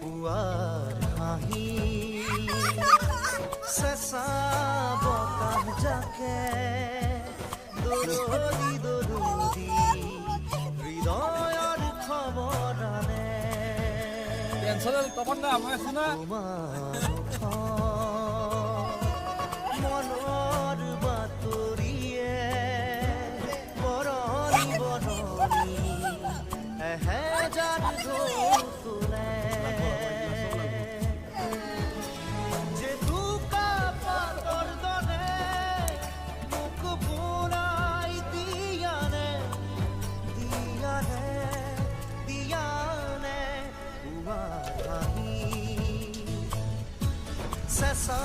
পুৱাৰ হাঁহি চেঁচা বতাহ জাকে দৰদি দৰদি হৃদয়ৰ খবৰ আনে টেনচনেল তপন দা মই আছো না মনৰ বাতৰিয়ে বৰণি বৰণি এহেজাৰ ঢৌ তোলে জেতুকা পাতৰ দৰে মোক বুৰাই দিয়ানে দিয়ানে দিয়ানে পুৱাৰ হাঁহি চেঁচা